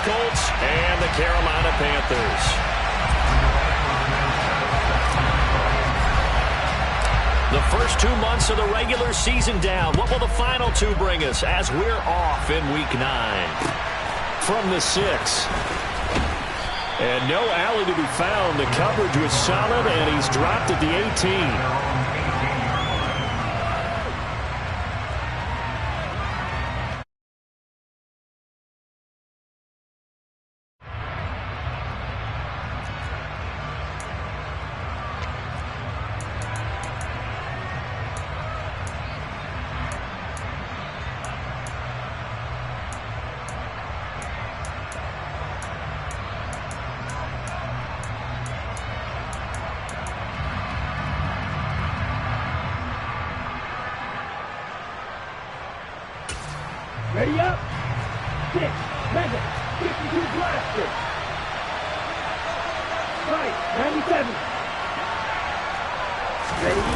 Colts and the Carolina Panthers. The first 2 months of the regular season down. What will the final 2 bring us as we're off in Week 9? From the 6. And no alley to be found. The coverage was solid, and he's dropped at the 18. Ready up. 6, Mega, 52 blaster. Right, 97. Ready.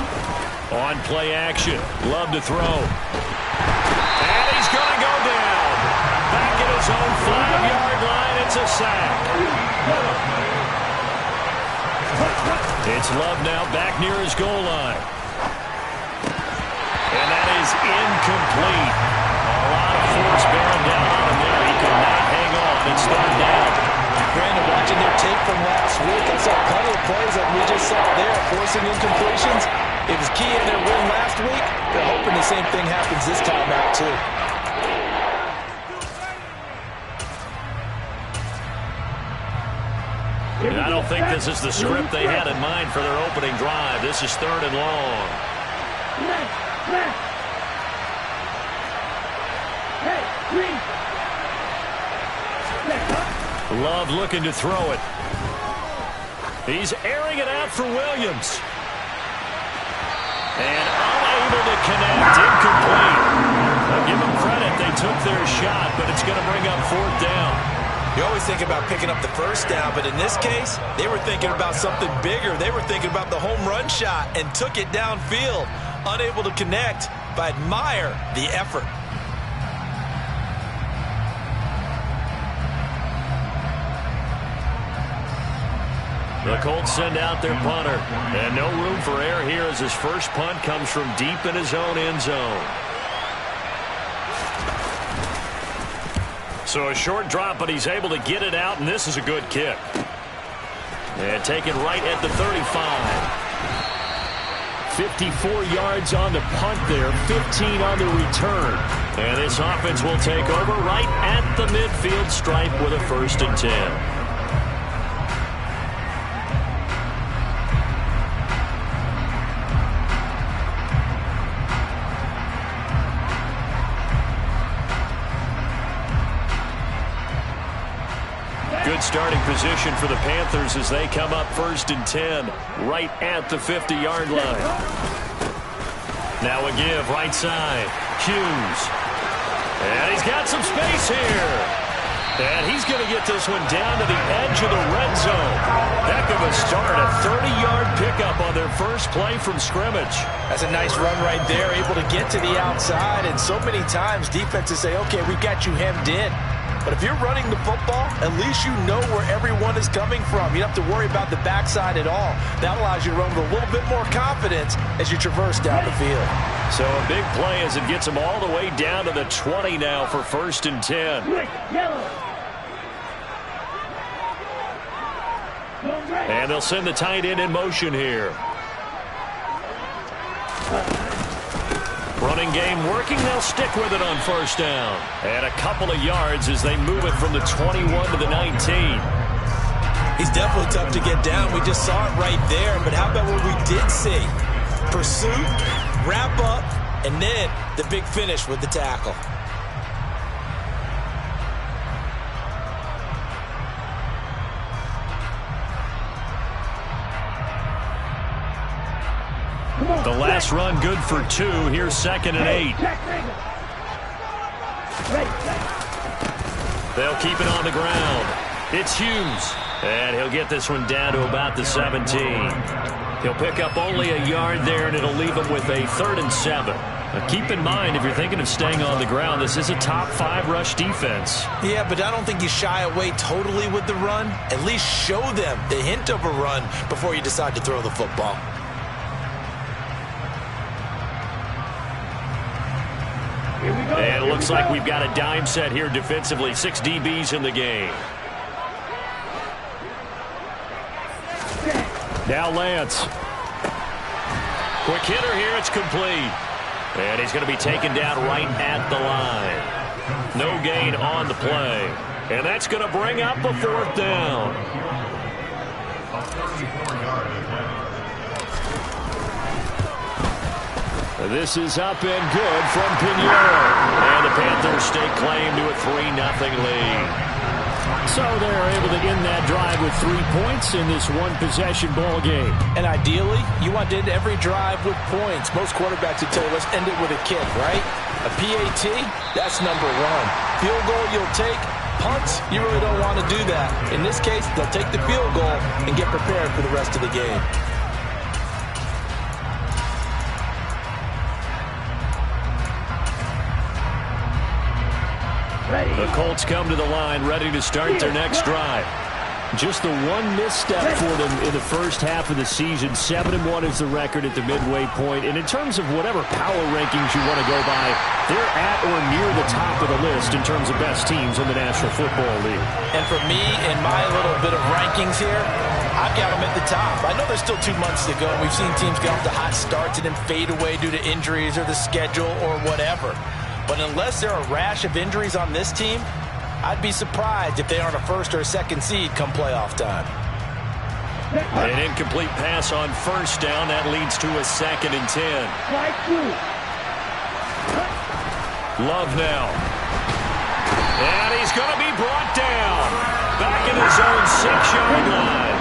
On play action. Love to throw. And he's going to go down. Back at his own 5-yard line. It's a sack. It's Love now back near his goal line. And that is incomplete. A lot of force bearing down on him there. He could not hang on. It's 3rd down. Brandon, watching their tape from last week, I saw plenty of plays that we just saw there, forcing incompletions. It was key in their win last week. They're hoping the same thing happens this time out, too. And I don't think this is the script they had in mind for their opening drive. This is 3rd and long. Love looking to throw it. He's airing it out for Williams. And unable to connect. Incomplete. I'll give them credit. They took their shot, but it's going to bring up 4th down. You always think about picking up the 1st down, but in this case, they were thinking about something bigger. They were thinking about the home run shot and took it downfield. Unable to connect, but admire the effort. The Colts send out their punter. And no room for error here as his first punt comes from deep in his own end zone. So a short drop, but he's able to get it out, and this is a good kick. And taken right at the 35. 54 yards on the punt there, 15 on the return. And this offense will take over right at the midfield stripe with a 1st and 10. Good starting position for the Panthers as they come up 1st and 10 right at the 50-yard line. Now a give right side. Hughes. And he's got some space here. And he's going to get this one down to the edge of the red zone. Heck of a start. A 30-yard pickup on their first play from scrimmage. That's a nice run right there. Able to get to the outside. And so many times defenses say, okay, we've got you hemmed in. But if you're running the football, at least you know where everyone is coming from. You don't have to worry about the backside at all. That allows you to run with a little bit more confidence as you traverse down the field. So a big play as it gets them all the way down to the 20 now for 1st and 10. And they'll send the tight end in motion here. Running game working. They'll stick with it on 1st down. And a couple of yards as they move it from the 21 to the 19. He's definitely tough to get down. We just saw it right there. But how about what we did see? Pursuit, wrap up, and then the big finish with the tackle. The last run good for 2. Here's 2nd and 8. They'll keep it on the ground. It's Hughes. And he'll get this one down to about the 17. He'll pick up only a yard there, and it'll leave him with a 3rd and 7. Keep in mind, if you're thinking of staying on the ground, this is a top 5 rush defense. Yeah, but I don't think you shy away totally with the run. At least show them the hint of a run before you decide to throw the football. And it looks like we've got a dime set here defensively. 6 DBs in the game. Now Lance. Quick hitter here. It's complete. And he's going to be taken down right at the line. No gain on the play. And that's going to bring up a 4th down. This is up and good from Pinheiro. And the Panthers stake claim to a 3-0 lead. So they're able to end that drive with 3 points in this one-possession ball game. And ideally, you want to end every drive with points. Most quarterbacks would tell you, let's end it with a kick, right? A PAT, that's number 1. Field goal you'll take. Punts, you really don't want to do that. In this case, they'll take the field goal and get prepared for the rest of the game. The Colts come to the line, ready to start their next drive. Just the one misstep for them in the first half of the season. 7-1 is the record at the midway point. And in terms of whatever power rankings you want to go by, they're at or near the top of the list in terms of best teams in the National Football League. And for me, in my little bit of rankings here, I've got them at the top. I know there's still 2 months to go. We've seen teams get off to hot starts and then fade away due to injuries or the schedule or whatever. But unless there are a rash of injuries on this team, I'd be surprised if they aren't a 1st or a 2nd seed come playoff time. An incomplete pass on 1st down. That leads to a 2nd and 10. Love now. And he's going to be brought down. Back in his own 6-yard line.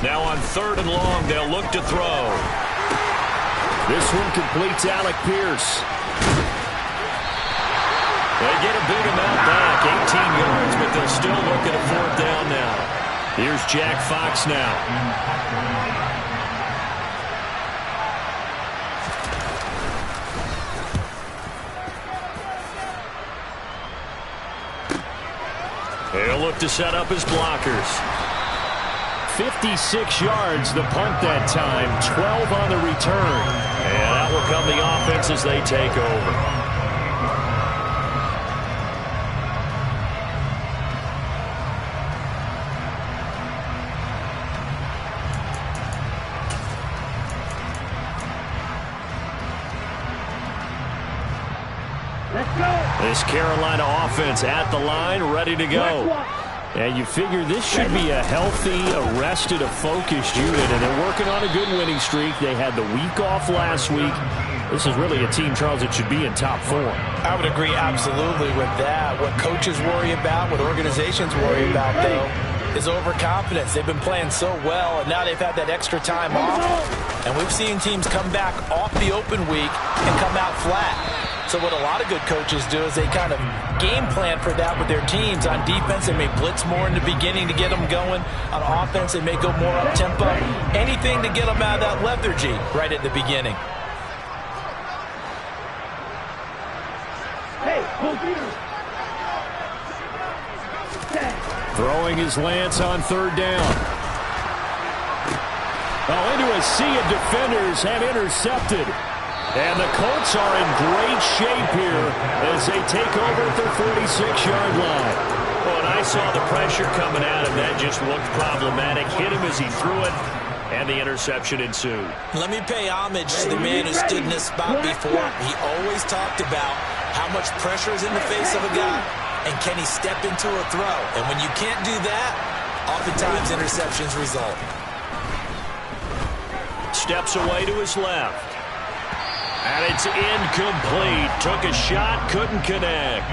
Now on 3rd and long, they'll look to throw. This one completes Alec Pierce. They get a big amount back, 18 yards, but they'll still look at a 4th down now. Here's Jack Fox now. They'll look to set up his blockers. 56 yards the punt that time, 12 on the return. And that will come the offense as they take over. Let's go. This Carolina offense at the line, ready to go. And you figure this should be a healthy, arrested, a focused unit, and they're working on a good winning streak. They had the week off last week. This is really a team, Charles, that should be in top 4. I would agree absolutely with that. What coaches worry about, what organizations worry about, though, is overconfidence. They've been playing so well, and now they've had that extra time off. And we've seen teams come back off the open week and come out flat. So what a lot of good coaches do is they kind of game plan for that with their teams. On defense, they may blitz more in the beginning to get them going. On offense, they may go more up-tempo. Anything to get them out of that lethargy right at the beginning. Throwing his Lance on 3rd down. Oh, into a sea of defenders, have intercepted. And the Colts are in great shape here as they take over at their 46-yard line. Well, and I saw the pressure coming at him. That just looked problematic. Hit him as he threw it, and the interception ensued. Let me pay homage to the man who stood in this spot before. He always talked about how much pressure is in the face of a guy, and can he step into a throw. And when you can't do that, oftentimes interceptions result. Steps away to his left. And it's incomplete. Took a shot, couldn't connect.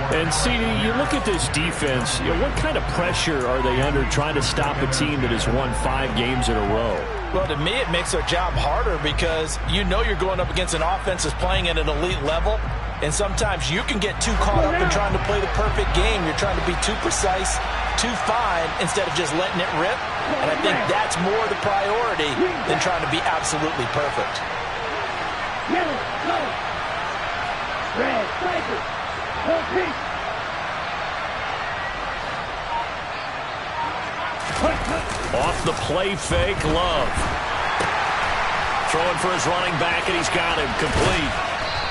And CD, you look at this defense, what kind of pressure are they under trying to stop a team that has won 5 games in a row? Well, to me, it makes their job harder because you know you're going up against an offense that's playing at an elite level, and sometimes you can get too caught up in trying to play the perfect game. You're trying to be too precise, too fine, instead of just letting it rip. And I think that's more the priority than trying to be absolutely perfect. Red, striker, pink. Off the play fake, Love. Throwing for his running back, and he's got him complete.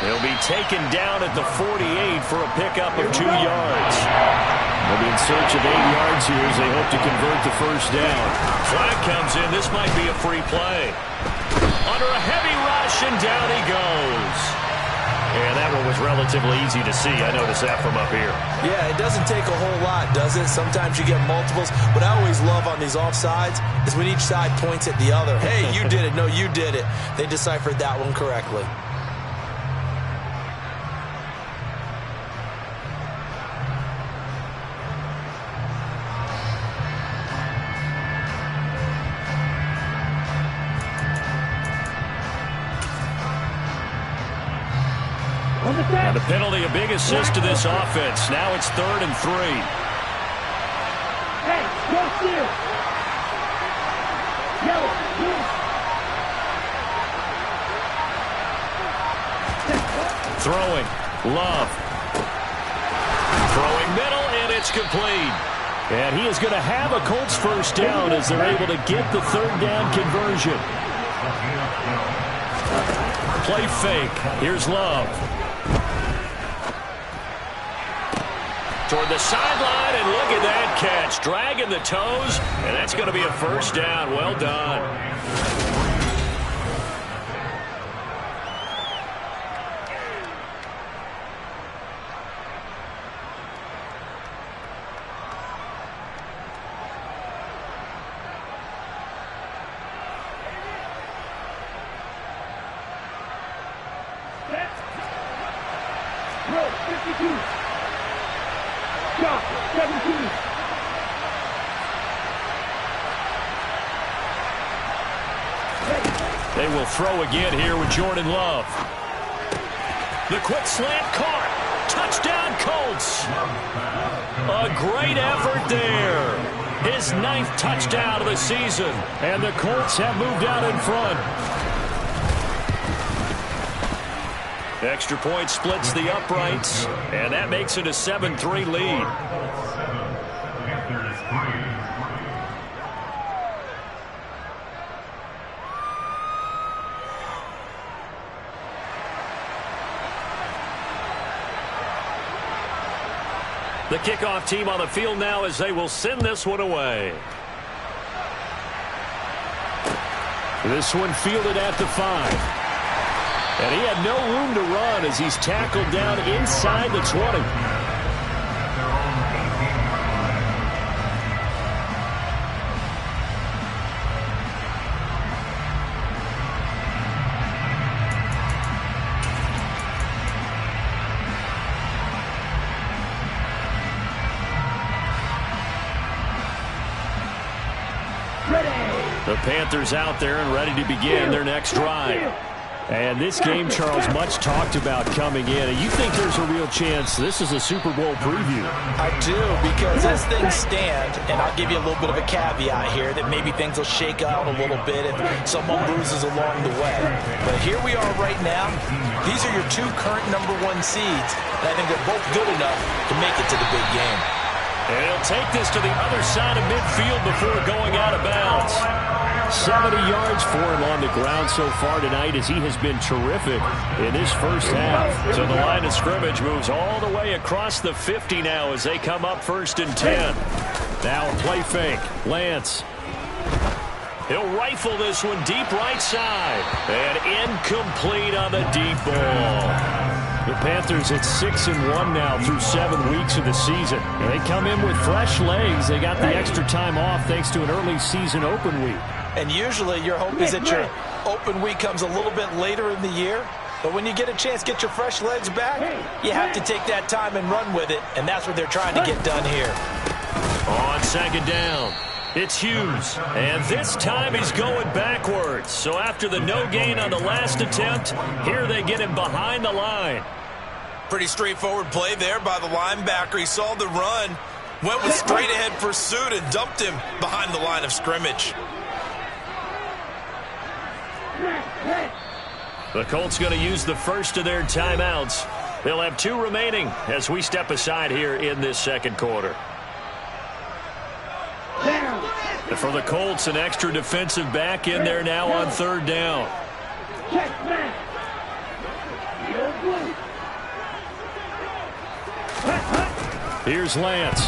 He'll be taken down at the 48 for a pickup of 2 yards. They'll be in search of 8 yards here as they hope to convert the first down. Flag comes in. This might be a free play. Under a heavy rush, and down he goes. And that one was relatively easy to see. I noticed that from up here. Yeah, it doesn't take a whole lot, does it? Sometimes you get multiples. What I always love on these offsides is when each side points at the other. Hey, you did it. No, you did it. They deciphered that one correctly. And the penalty, a big assist to this offense. Now it's 3rd and 3. Hey, go steal. Yellow, blue. Throwing, Love. Throwing middle, and it's complete. And he is going to have a Colts first down as they're able to get the 3rd down conversion. Play fake. Here's Love. Toward the sideline, and look at that catch. Dragging the toes, and that's going to be a first down. Well done. Row 52. Shot 17. They will throw again here with Jordan Love. The quick slant caught. Touchdown Colts. A great effort there. His 9th touchdown of the season. And the Colts have moved out in front. Extra point splits the uprights, and that makes it a 7-3 lead. The kickoff team on the field now as they will send this one away. This one fielded at the 5. And he had no room to run as he's tackled down inside the 20. The Panthers out there and ready to begin their next drive. And this game, Charles, much talked about coming in. And you think there's a real chance this is a Super Bowl preview? I do, because as things stand, and I'll give you a little bit of a caveat here, that maybe things will shake out a little bit if someone bruises along the way. But here we are right now. These are your 2 current #1 seeds, and I think they're both good enough to make it to the big game. And he'll take this to the other side of midfield before going out of bounds. 70 yards for him on the ground so far tonight as he has been terrific in this first half. So the line of scrimmage moves all the way across the 50 now as they come up 1st and 10. Now play fake. Lance. He'll rifle this one deep right side. And incomplete on the deep ball. The Panthers at 6-1 now through 7 weeks of the season. And they come in with fresh legs. They got the extra time off thanks to an early season open week. And usually your hope is that your open week comes a little bit later in the year. But when you get a chance, get your fresh legs back, you have to take that time and run with it, and that's what they're trying to get done here. On second down, it's Hughes, and this time he's going backwards. So after the no gain on the last attempt, here they get him behind the line. Pretty straightforward play there by the linebacker. He saw the run, went with straight-ahead pursuit, and dumped him behind the line of scrimmage. The Colts going to use the first of their timeouts. They'll have 2 remaining as we step aside here in this second quarter. For the Colts, an extra defensive back in there now on third down. Here's Lance.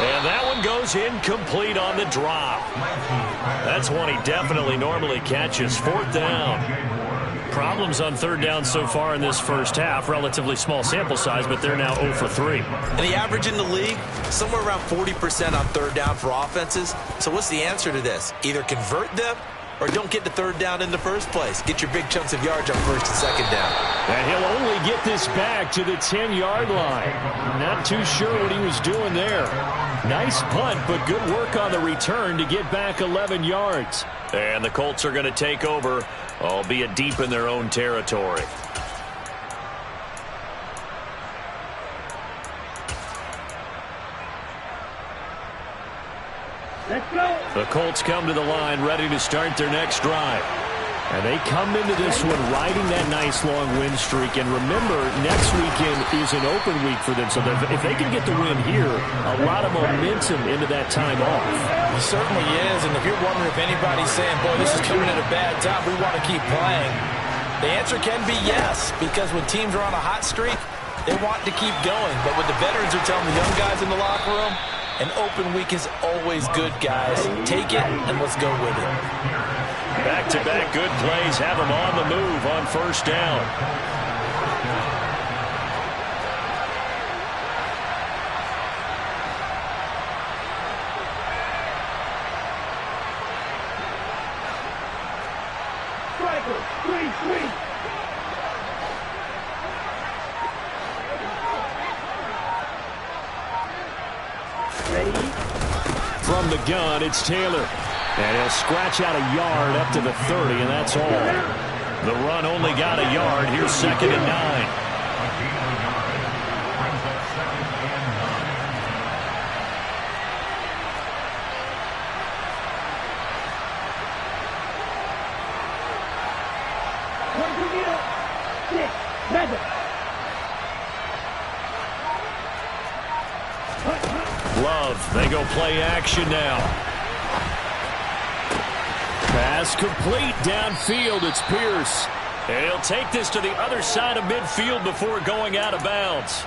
And that one goes incomplete on the drop. That's one he definitely normally catches. Fourth down. Problems on third down so far in this first half. Relatively small sample size, but they're now 0 for 3. And the average in the league, somewhere around 40% on third down for offenses. So what's the answer to this? Either convert them or don't get the third down in the first place. Get your big chunks of yards on first and second down. And he'll only get this back to the 10-yard line. Not too sure what he was doing there. Nice punt, but good work on the return to get back 11 yards. And the Colts are going to take over, albeit deep in their own territory. Let's go. The Colts come to the line ready to start their next drive. And they come into this one riding that nice long win streak. And remember, next weekend is an open week for them. So if they can get the win here, a lot of momentum into that time off. It certainly is. And if you're wondering if anybody's saying, boy, this is coming at a bad time, we want to keep playing, the answer can be yes. Because when teams are on a hot streak, they want to keep going. But what the veterans are telling the young guys in the locker room, an open week is always good, guys. Take it, and let's go with it. Back-to-back good plays have them on the move on first down. Striker, swing. Ready? From the gun, it's Taylor. And he'll scratch out a yard up to the 30, and that's all. The run only got a yard. Here's second and 9. Love, they go play action now. Pass complete downfield. It's Pierce. And he'll take this to the other side of midfield before going out of bounds.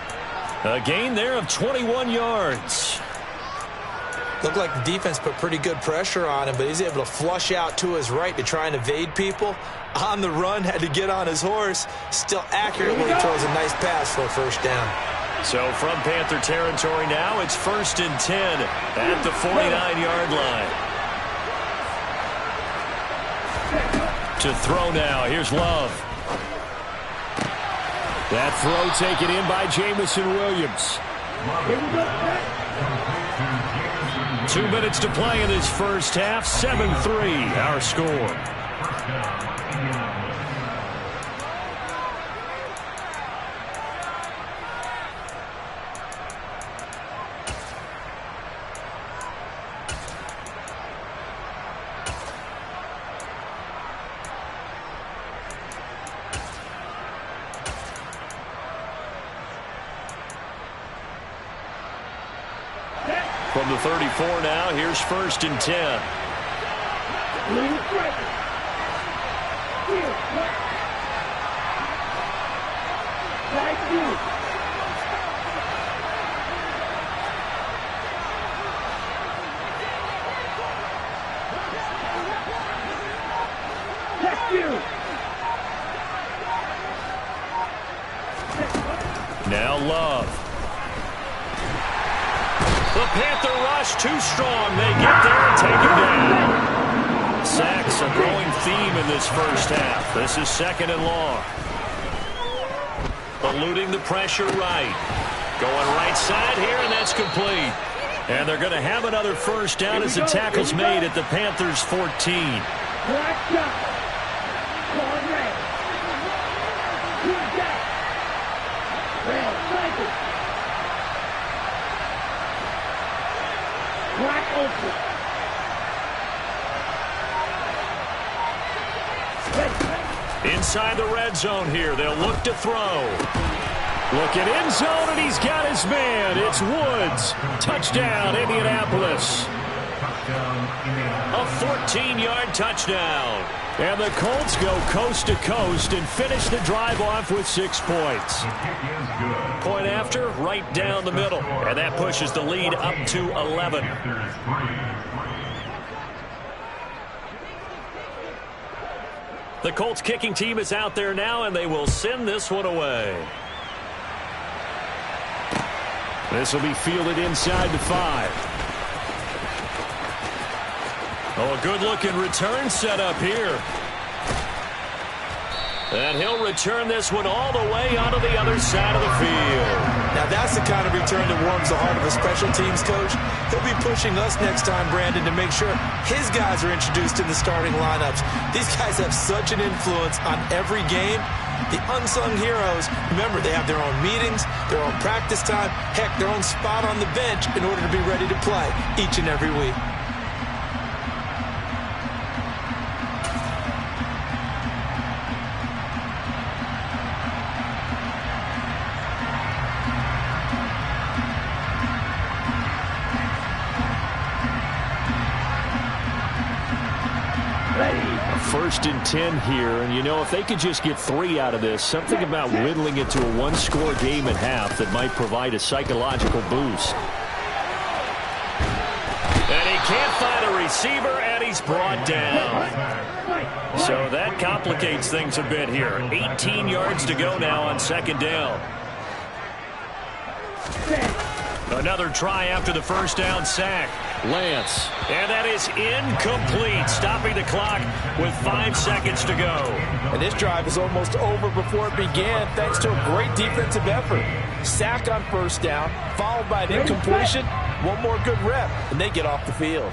A gain there of 21 yards. Looked like the defense put pretty good pressure on him, but he's able to flush out to his right to try and evade people. On the run, had to get on his horse. Still accurately throws a nice pass for a first down. So from Panther territory now, it's first and 10 at the 49-yard line. To throw now, here's Love. That throw taken in by Jamison Williams. 2 minutes to play in this first half. 7-3, our score. From the 34 now, here's first and 10. Now Love. The Panther rush too strong. They get there and take him down. Sacks a growing theme in this first half. This is 2nd and long. Eluding the pressure right. Going right side here, and that's complete. And they're going to have another first down as the tackle's made at the Panthers' 14. Inside the red zone here. They'll look to throw. Looking end zone, and he's got his man. It's Woods. Touchdown, Indianapolis. A 14-yard touchdown. And the Colts go coast to coast and finish the drive off with 6 points. Point after, right down the middle. And that pushes the lead up to 11. The Colts kicking team is out there now, and they will send this one away. This will be fielded inside the 5. Oh, a good-looking return set up here. And he'll return this one all the way onto the other side of the field. Now, that's the kind of return that warms the heart of a special teams coach. He'll be pushing us next time, Brandon, to make sure his guys are introduced in the starting lineups. These guys have such an influence on every game. The unsung heroes, remember, they have their own meetings, their own practice time, heck, their own spot on the bench in order to be ready to play each and every week. First and 10 here, and you know, if they could just get 3 out of this, something about whittling it to a 1-score game at half that might provide a psychological boost. And he can't find a receiver, and he's brought down. So that complicates things a bit here. 18 yards to go now on 2nd down. Another try after the first down sack. Lance. And that is incomplete, stopping the clock with 5 seconds to go. And this drive is almost over before it began, thanks to a great defensive effort. Sack on first down, followed by an incompletion. One more good rep, and they get off the field.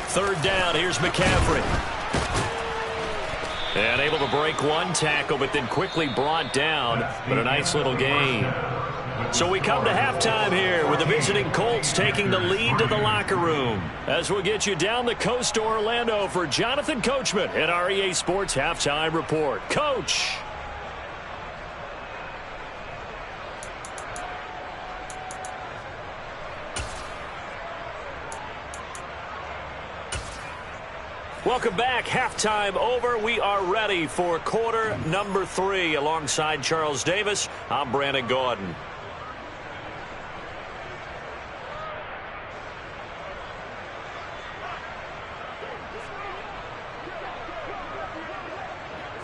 Third down, here's McCaffrey. And able to break one tackle, but then quickly brought down. But a nice little gain. So we come to halftime here with the visiting Colts taking the lead to the locker room. As we'll get you down the coast to Orlando for Jonathan Coachman at our EA Sports Halftime Report. Coach. Welcome back. Halftime over. We are ready for quarter number 3. Alongside Charles Davis, I'm Brandon Gordon.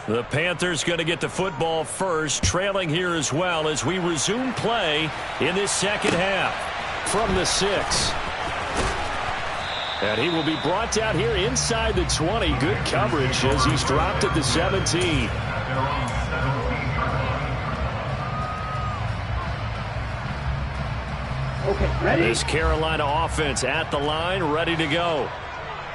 The Panthers going to get the football first, trailing here as well as we resume play in this second half. From the 6. And he will be brought down here inside the 20. Good coverage as he's dropped at the 17. Okay, ready? This Carolina offense at the line, ready to go.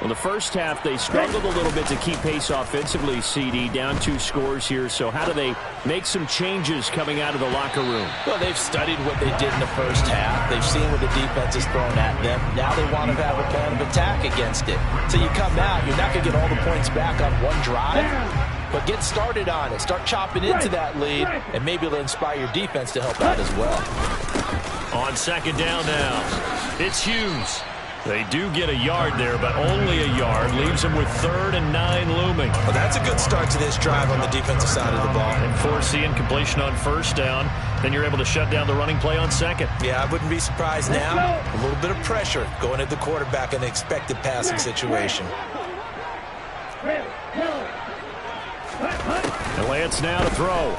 Well, the first half, they struggled a little bit to keep pace offensively, CD. Down 2 scores here. So how do they make some changes coming out of the locker room? Well, they've studied what they did in the first half. They've seen what the defense has thrown at them. Now they want to have a plan of attack against it. So you come out, you're not going to get all the points back on one drive, but get started on it. Start chopping into that lead, and maybe it'll inspire your defense to help out as well. On second down now, it's Hughes. They do get a yard there, but only a yard. Leaves them with 3rd and 9 looming. Well, that's a good start to this drive on the defensive side of the ball. And force the incompletion on first down. Then you're able to shut down the running play on second. Yeah, I wouldn't be surprised now. A little bit of pressure going at the quarterback in the expected passing situation. And Lance now to throw.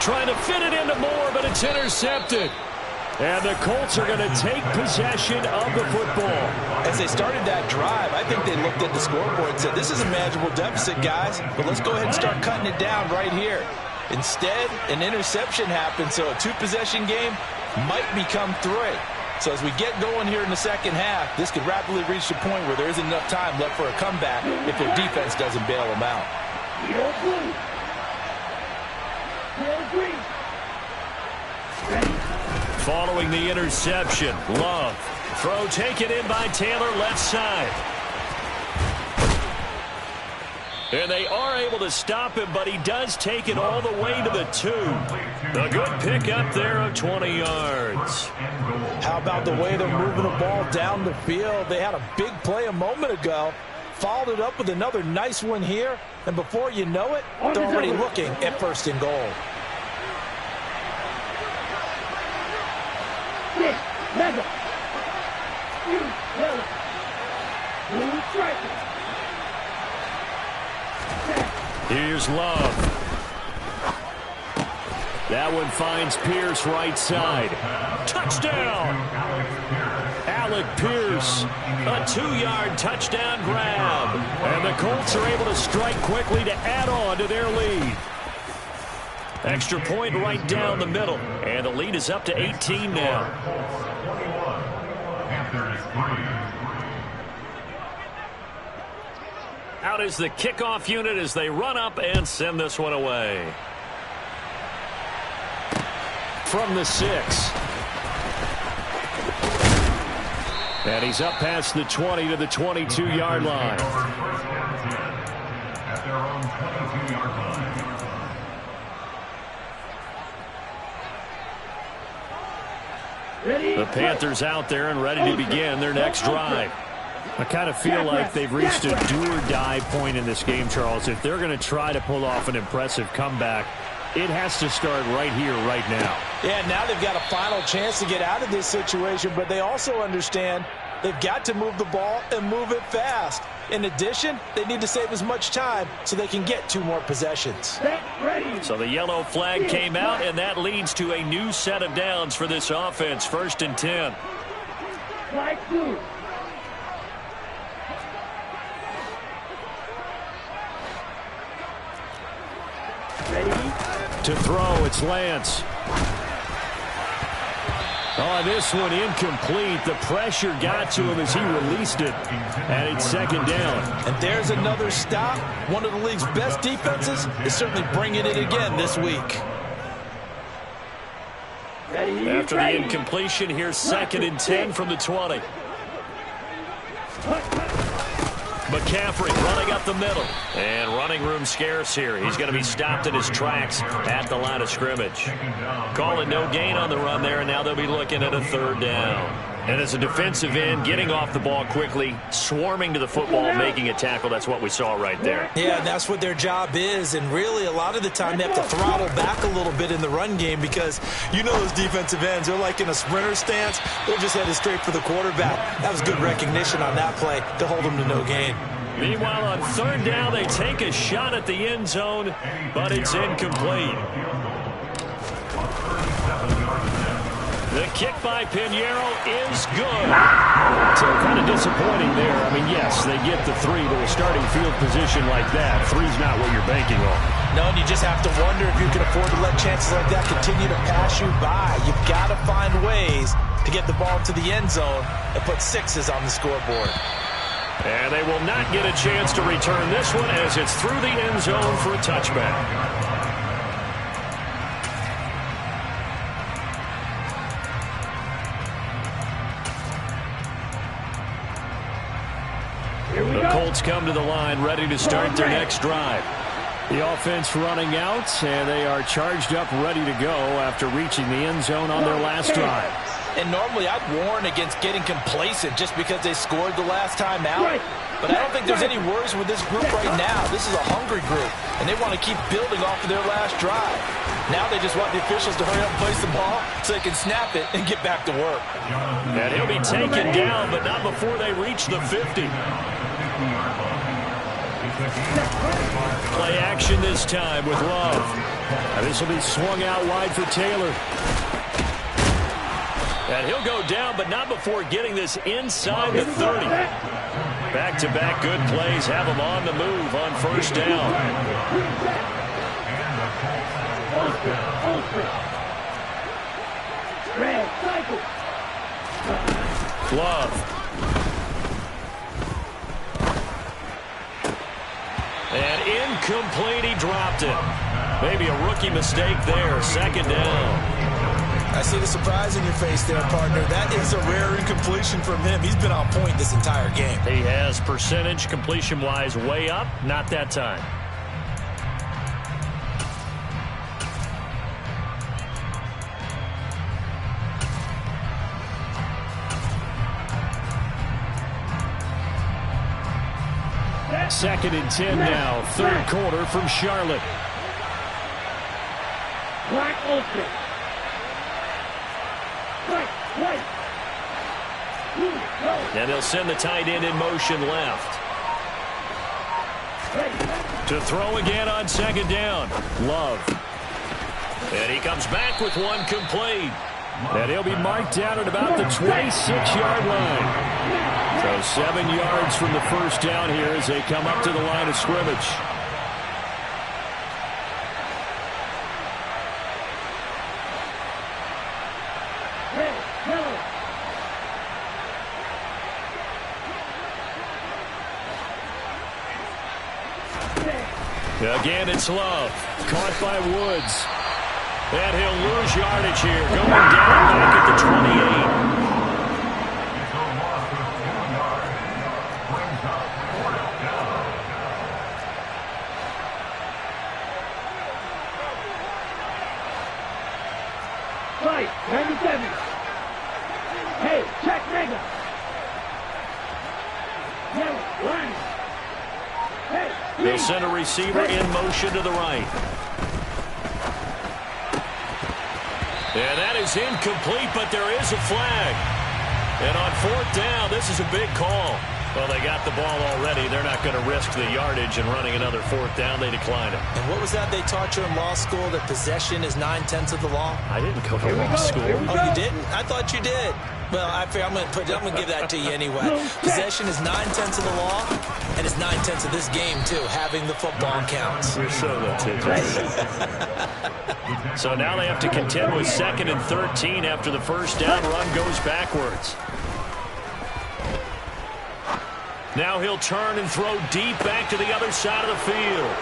Trying to fit it into Moore, but it's intercepted. And the Colts are going to take possession of the football. As they started that drive, I think they looked at the scoreboard and said, this is a manageable deficit, guys, but let's go ahead and start cutting it down right here. Instead, an interception happened, so a two-possession game might become three. So as we get going here in the second half, this could rapidly reach the point where there isn't enough time left for a comeback if their defense doesn't bail them out. Following the interception, Love. Throw taken in by Taylor, left side. And they are able to stop him, but he does take it all the way to the 2. A good pickup there of 20 yards. How about the way they're moving the ball down the field? They had a big play a moment ago, followed it up with another nice one here, and before you know it, they're already looking at 1st and goal. Here's Love. That one finds Pierce right side. Touchdown! Alec Pierce, a 2-yard touchdown grab. And the Colts are able to strike quickly to add on to their lead. Extra point right down the middle. And the lead is up to 18 now. Out is the kickoff unit as they run up and send this one away. From the 6. And he's up past the 20 to the 22-yard line. At their own 22-yard line. The Panthers out there and ready to begin their next drive. I kind of feel like they've reached a do-or-die point in this game, Charles. If they're going to try to pull off an impressive comeback, it has to start right here, right now. Yeah, now they've got a final chance to get out of this situation, but they also understand they've got to move the ball and move it fast. In addition, they need to save as much time so they can get 2 more possessions. So the yellow flag came out, and that leads to a new set of downs for this offense. 1st and 10. Flag 2. To throw, it's Lance. Oh, this one incomplete. The pressure got to him as he released it. And it's 2nd down. And there's another stop. One of the league's best defenses is certainly bringing it again this week. After the incompletion, here's 2nd and 10 from the 20. McCaffrey running up the middle. And running room scarce here. He's going to be stopped in his tracks at the line of scrimmage. Calling no gain on the run there, and now they'll be looking at a 3rd down. And as a defensive end, getting off the ball quickly, swarming to the football, making a tackle, that's what we saw right there. Yeah, that's what their job is, and really a lot of the time they have to throttle back a little bit in the run game because you know those defensive ends, they're like in a sprinter stance. They're just headed straight for the quarterback. That was good recognition on that play to hold them to no gain. Meanwhile, on 3rd down, they take a shot at the end zone, but it's incomplete. The kick by Pinheiro is good. So kind of disappointing there. I mean, yes, they get the 3, but a starting field position like that, 3's not what you're banking on. No, and you just have to wonder if you can afford to let chances like that continue to pass you by. You've got to find ways to get the ball to the end zone and put 6s on the scoreboard. And they will not get a chance to return this one as it's through the end zone for a touchback. The Colts come to the line ready to start their next drive. The offense running out, and they are charged up ready to go after reaching the end zone on their last drive. And normally I'd warn against getting complacent just because they scored the last time out. But I don't think there's any worries with this group right now. This is a hungry group, and they want to keep building off of their last drive. Now they just want the officials to hurry up and place the ball so they can snap it and get back to work. And he'll be taken down, but not before they reach the 50. Play action this time with Love. And this will be swung out wide for Taylor. And he'll go down, but not before getting this inside the 30. Back-to-back good plays have him on the move on first down. Love. And incomplete, he dropped it. Maybe a rookie mistake there, second down. I see the surprise in your face there, partner. That is a rare incompletion from him. He's been on point this entire game. He has percentage completion-wise way up, not that time. Second and 10 now, third quarter from Charlotte. Black open. And they'll send the tight end in motion left. To throw again on second down. Love. And he comes back with one complete. And he'll be marked down at about the 26-yard line. So 7 yards from the first down here as they come up to the line of scrimmage. Again, it's Love. Caught by Woods. And he'll lose yardage here. Going down back at the 28. Right, 97. Hey, check nigga. Yellow, line. Hey, They'll send a receiver in motion to the right. And that is incomplete, but there is a flag. And on fourth down, this is a big call. Well, they got the ball already. They're not going to risk the yardage and running another fourth down. They decline it. And what was that they taught you in law school, that possession is 9/10 of the law? I didn't go to law school. Oh, you didn't? I thought you did. Well, I'm going to give that to you anyway. Possession is 9/10 of the law, and it's 9/10 of this game, too. Having the football counts. You're so litigious. So now they have to contend with 2nd and 13 after the first down run goes backwards. Now he'll turn and throw deep back to the other side of the field.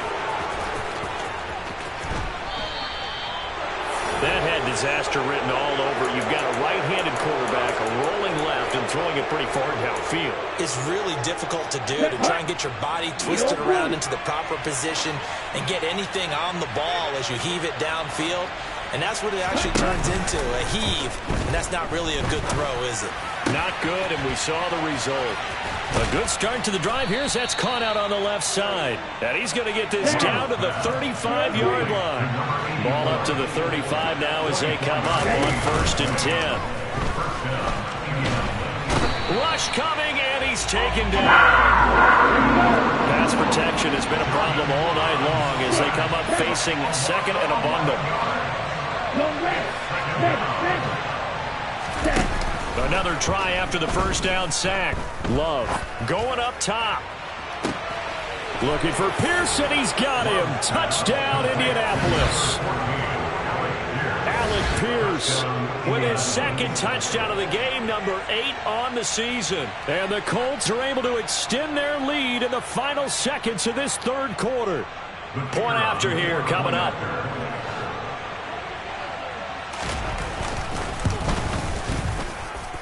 That had disaster written all over. You've got a right-handed quarterback, a rolling left, and throwing it pretty far downfield. It's really difficult to do, to try and get your body twisted around into the proper position and get anything on the ball as you heave it downfield. And that's what it actually turns into, a heave. And that's not really a good throw, is it? Not good, and we saw the result. A good start to the drive here as that's caught out on the left side. And he's going to get this down to the 35-yard line. Ball up to the 35 now as they come up on 1st and 10. Rush coming, and he's taken down. Pass protection has been a problem all night long as they come up facing second and a bundle. Another try after the first down sack. Love going up top. Looking for Pearson. He's got him. Touchdown, Indianapolis. Alec Pierce with his second touchdown of the game, number 8 on the season. And the Colts are able to extend their lead in the final seconds of this third quarter. Point after here coming up.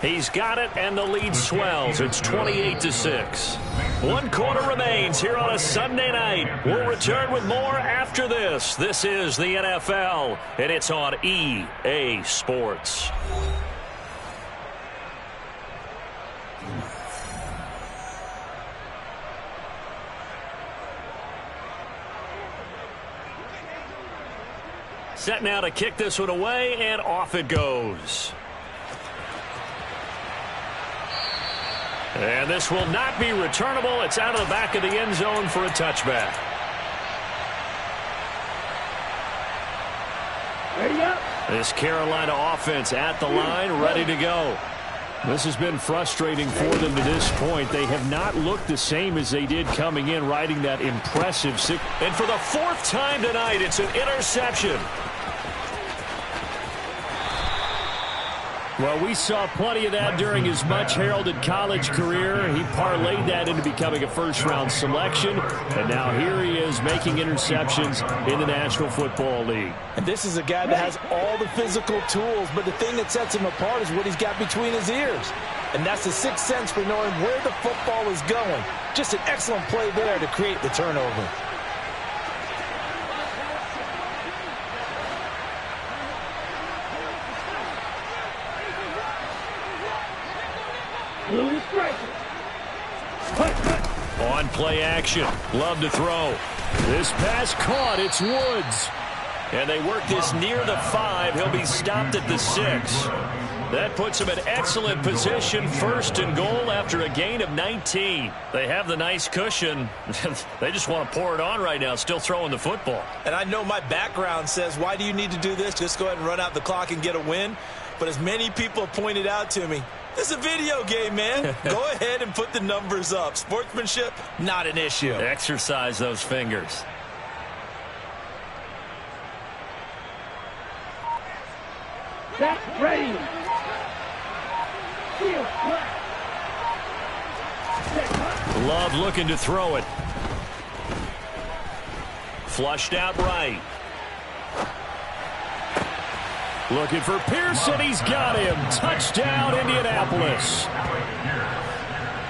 He's got it, and the lead swells. It's 28-6. 1 quarter remains here on a Sunday night. We'll return with more after this. This is the NFL, and it's on EA Sports. Set now to kick this one away, and off it goes. And this will not be returnable. It's out of the back of the end zone for a touchback. Ready up. This Carolina offense at the line, ready to go. This has been frustrating for them to this point. They have not looked the same as they did coming in, riding that impressive six. And for the fourth time tonight, it's an interception. Well, we saw plenty of that during his much-heralded college career. He parlayed that into becoming a first-round selection, and now here he is making interceptions in the National Football League. And this is a guy that has all the physical tools, but the thing that sets him apart is what he's got between his ears. And that's the sixth sense for knowing where the football is going. Just an excellent play there to create the turnover. Blue striker. On play action. Love to throw. This pass caught. It's Woods. And they work this near the 5. He'll be stopped at the 6. That puts him in excellent position. First and goal after a gain of 19. They have the nice cushion. They just want to pour it on right now, still throwing the football. And I know my background says, why do you need to do this? Just go ahead and run out the clock and get a win. But as many people have pointed out to me, this is a video game, man. Go ahead and put the numbers up. Sportsmanship, not an issue. Exercise those fingers. Set, ready. Field, Love looking to throw it. Flushed out right. Looking for Pearson. He's got him. Touchdown, Indianapolis.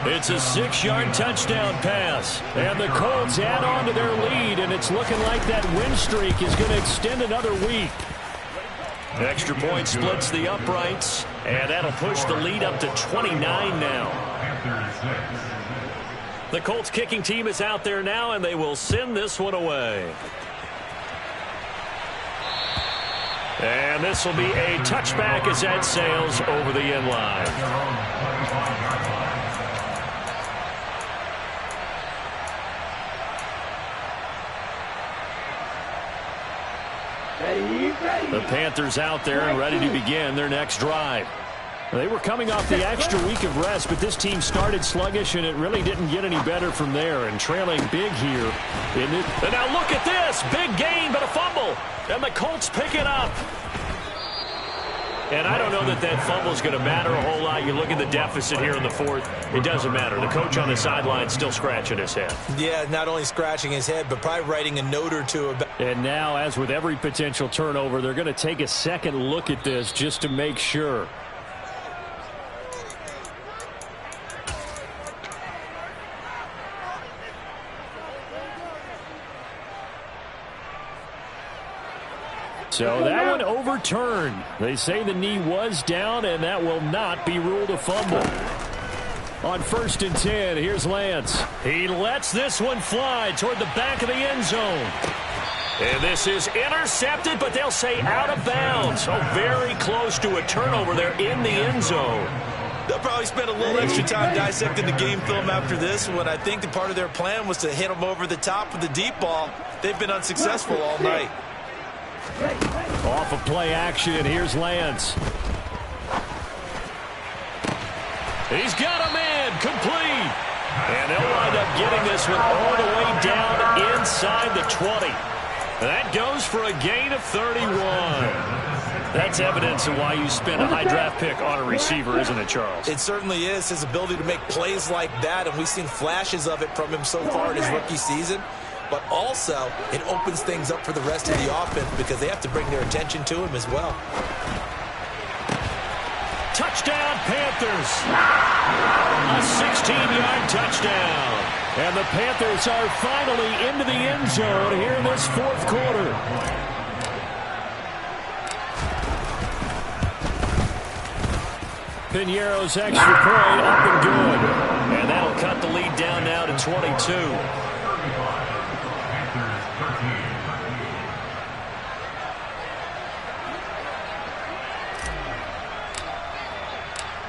It's a 6-yard touchdown pass. And the Colts add on to their lead, and it's looking like that win streak is going to extend another week. Extra point splits the uprights, and that'll push the lead up to 29 now. The Colts kicking team is out there now, and they will send this one away. And this will be a touchback as that sails over the end line. The Panthers out there and ready to begin their next drive. They were coming off the extra week of rest, but this team started sluggish, and it really didn't get any better from there. And trailing big here. And now look at this. Big gain, but a fumble. And the Colts pick it up. And I don't know that that fumble is going to matter a whole lot. You look at the deficit here in the fourth. It doesn't matter. The coach on the sideline still scratching his head. Yeah, not only scratching his head, but probably writing a note or two about. And now, as with every potential turnover, they're going to take a second look at this just to make sure. So that one overturned. They say the knee was down, and that will not be ruled a fumble. On 1st and 10, here's Lance. He lets this one fly toward the back of the end zone. And this is intercepted, but they'll say out of bounds. Oh, very close to a turnover there in the end zone. They'll probably spend a little extra time dissecting the game film after this one. I think the part of their plan was to hit them over the top with the deep ball. They've been unsuccessful all night. Off of play action, here's Lance. He's got a man, complete. And they'll wind up getting this one all the way down inside the 20. That goes for a gain of 31. That's evidence of why you spend a high draft pick on a receiver, isn't it, Charles? It certainly is. His ability to make plays like that, and we've seen flashes of it from him so far in his rookie season. But also, it opens things up for the rest of the offense because they have to bring their attention to him as well. Touchdown, Panthers. A 16-yard touchdown. And the Panthers are finally into the end zone here in this fourth quarter. Piñeiro's extra point up and good. And that'll cut the lead down now to 22.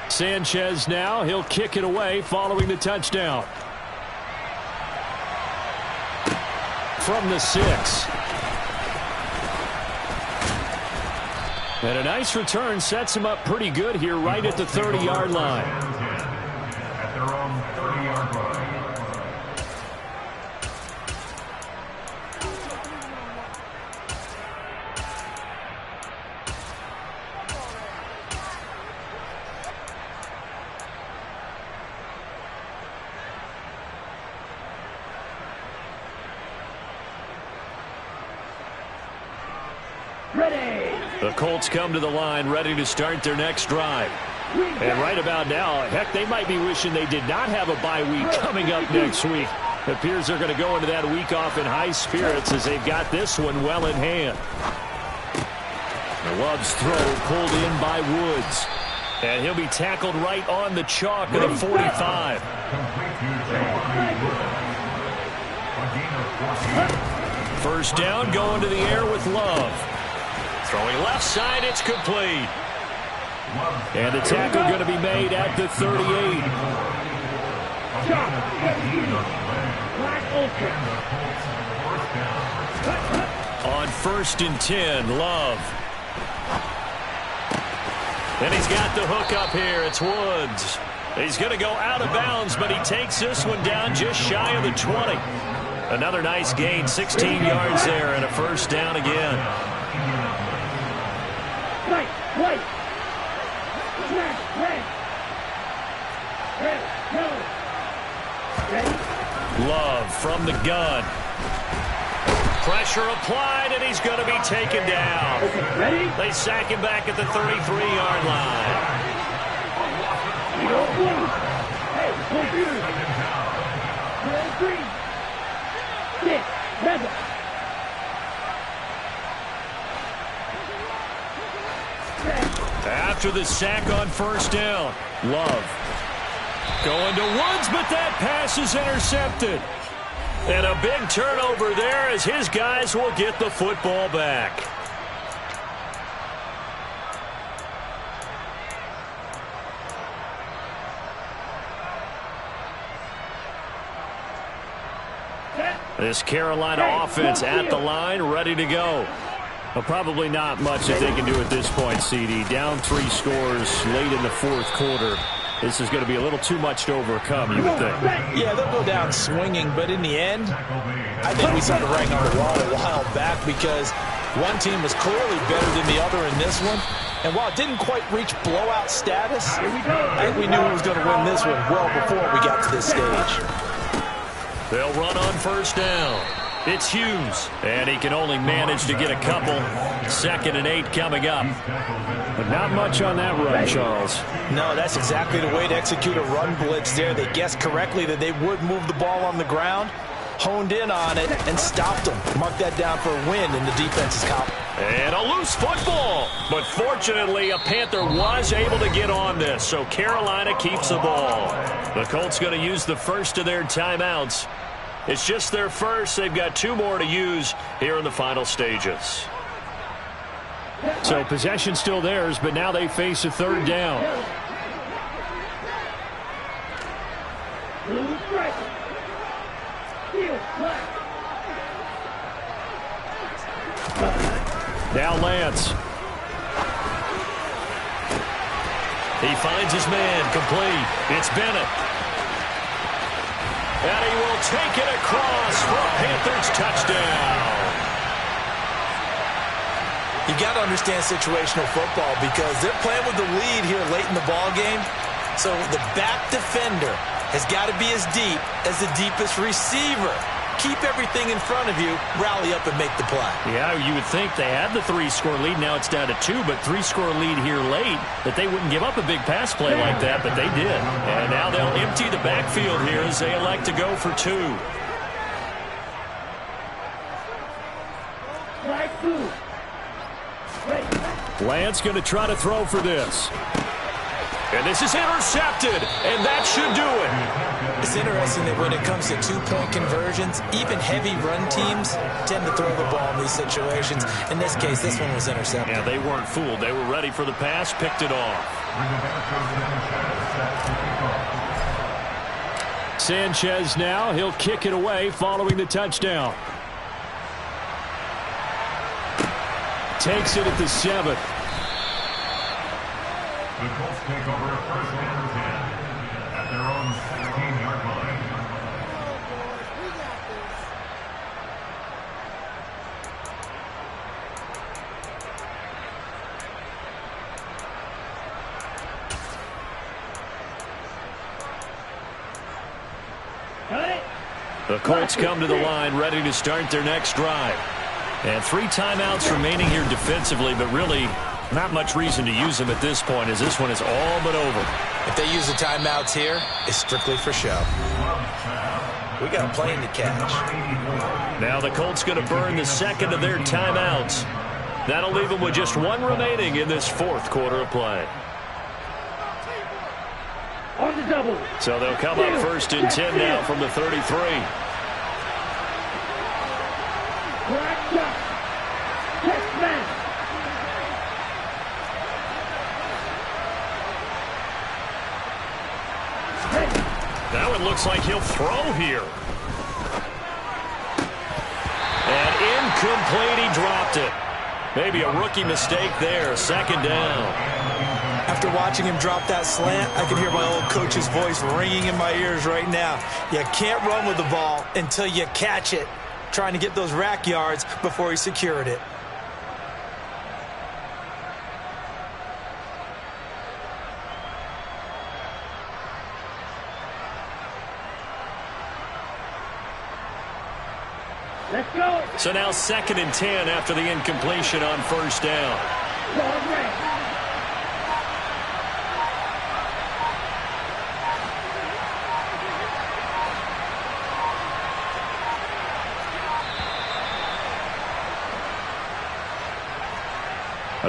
Sanchez now, he'll kick it away following the touchdown. From the 6. And a nice return sets him up pretty good here right at the 30-yard line. At their own 30-yard line. The Colts come to the line ready to start their next drive. And right about now, heck, they might be wishing they did not have a bye week coming up next week. It appears they're going to go into that week off in high spirits as they've got this one well in hand. Love's throw pulled in by Woods. And he'll be tackled right on the chalk at the 45. First down, going to the air with Love. Throwing left side, it's complete. And the tackle going to be made at the 38. On 1st and 10, Love. And he's got the hook up here. It's Woods. He's going to go out of bounds, but he takes this one down just shy of the 20. Another nice gain, 16 yards there, and a first down again. Wait. Love from the gun. Pressure applied, and he's going to be taken down. They sack him back at the 33-yard line. After the sack on first down, Love going to Woods, but that pass is intercepted. And a big turnover there as his guys will get the football back. This Carolina offense at the line, ready to go. Well, probably not much that they can do at this point, CD. Down 3 scores late in the 4th quarter. This is going to be a little too much to overcome, you would think. Yeah, they'll go down swinging, but in the end, I think we saw the writing on the wall a while back because one team was clearly better than the other in this one. And while it didn't quite reach blowout status, I think we knew who was going to win this one well before we got to this stage. They'll run on first down. It's Hughes, and he can only manage to get a couple. 2nd and 8 coming up. But not much on that run, Charles. No, that's exactly the way to execute a run blitz there. They guessed correctly that they would move the ball on the ground, honed in on it, and stopped them. Mark that down for a win in the defense's column. And a loose football. But fortunately, a Panther was able to get on this, so Carolina keeps the ball. The Colts going to use the first of their timeouts. It's just their first. They've got 2 more to use here in the final stages. So possession still theirs, but now they face a 3rd down. Now Lance. He finds his man complete. It's Bennett. And he will take it across for a Panthers touchdown. You got to understand situational football because they're playing with the lead here late in the ball game. So the back defender has got to be as deep as the deepest receiver. Keep everything in front of you, rally up and make the play. Yeah, you would think they had the 3-score lead. Now it's down to 2, but 3-score lead here late, that they wouldn't give up a big pass play like that, but they did. And now they'll empty the backfield here as they elect to go for 2. Lance going to try to throw for this. And this is intercepted, and that should do it. It's interesting that when it comes to 2-point conversions, even heavy run teams tend to throw the ball in these situations. In this case, this one was intercepted. Yeah, they weren't fooled. They were ready for the pass, picked it off. Sanchez now, he'll kick it away following the touchdown. Takes it at the 7. The Colts take over first and 10 at their own 16-yard line. The Colts come to the line ready to start their next drive. And 3 timeouts remaining here defensively, but really not much reason to use them at this point as this one is all but over. If they use the timeouts here, it's strictly for show. We got a plane to catch. Now the Colts going to burn the second of their timeouts. That'll leave them with just 1 remaining in this 4th quarter of play. On the double. So they'll come up first and 10 now from the 33. Black shot. Check man. That one looks like he'll throw here. And incomplete, he dropped it. Maybe a rookie mistake there, 2nd down. After watching him drop that slant, I can hear my old coach's voice ringing in my ears right now. You can't run with the ball until you catch it. Trying to get those rack yards before he secured it. Let's go. So now 2nd and 10 after the incompletion on 1st down.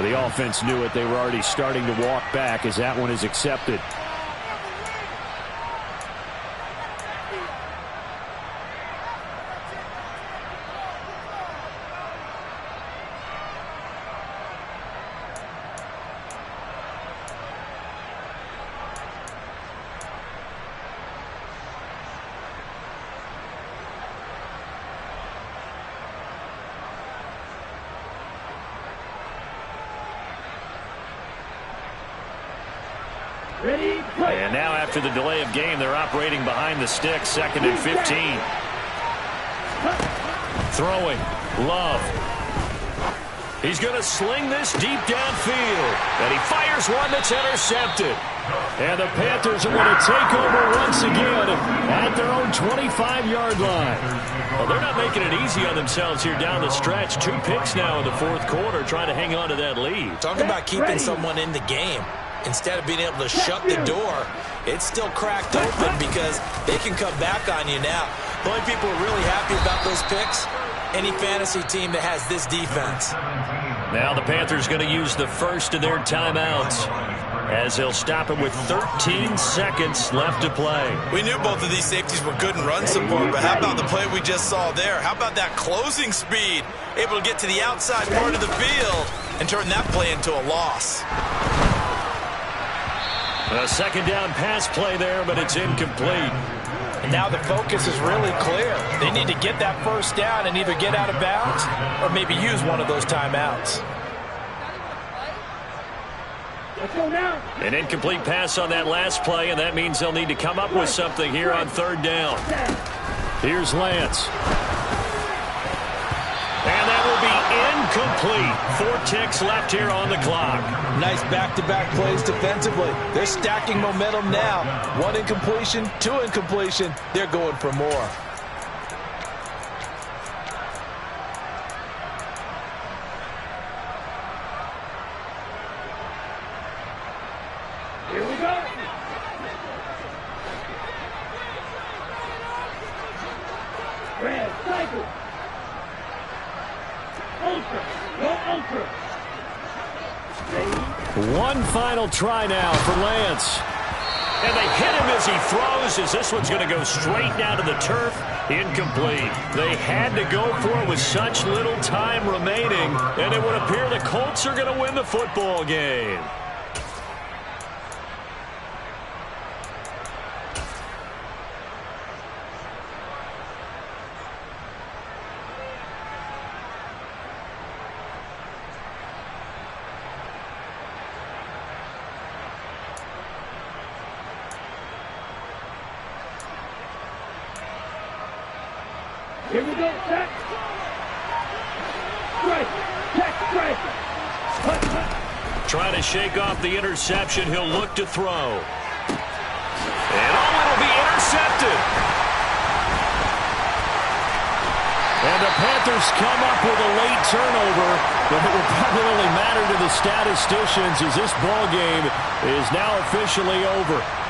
The offense knew it. They were already starting to walk back as that one is accepted. Ready, play. And now after the delay of game, they're operating behind the sticks, 2nd and 15. Throwing, Love. He's going to sling this deep downfield. And he fires one that's intercepted. And the Panthers are going to take over once again at their own 25-yard line. Well, they're not making it easy on themselves here down the stretch. 2 picks now in the 4th quarter trying to hang on to that lead. Talk about keeping someone in the game. Instead of being able to shut the door, it's still cracked open because they can come back on you now. The only people who are really happy about those picks, any fantasy team that has this defense. Now the Panthers going to use the first of their timeouts as they'll stop it with 13 seconds left to play. We knew both of these safeties were good in run support, but how about the play we just saw there? How about that closing speed? Able to get to the outside part of the field and turn that play into a loss. A 2nd down pass play there, but it's incomplete. And now the focus is really clear. They need to get that 1st down and either get out of bounds or maybe use one of those timeouts. Let's go now. An incomplete pass on that last play, and that means they'll need to come up with something here on 3rd down. Here's Lance. And that will be incomplete. 4 ticks left here on the clock. Nice back-to-back plays defensively. They're stacking momentum now. 1 incompletion, 2 incompletion. They're going for more. Here we go. Red cycle. Ultra. Go ultra. One final try now for Lance. And they hit him as he throws, as this one's going to go straight down to the turf. Incomplete. They had to go for it with such little time remaining, and it would appear the Colts are going to win the football game. Here we go, set. Strike. Check, strike. Cut, cut. Trying to shake off the interception. He'll look to throw. And it'll be intercepted. And the Panthers come up with a late turnover, but it will probably only matter to the statisticians as this ball game is now officially over.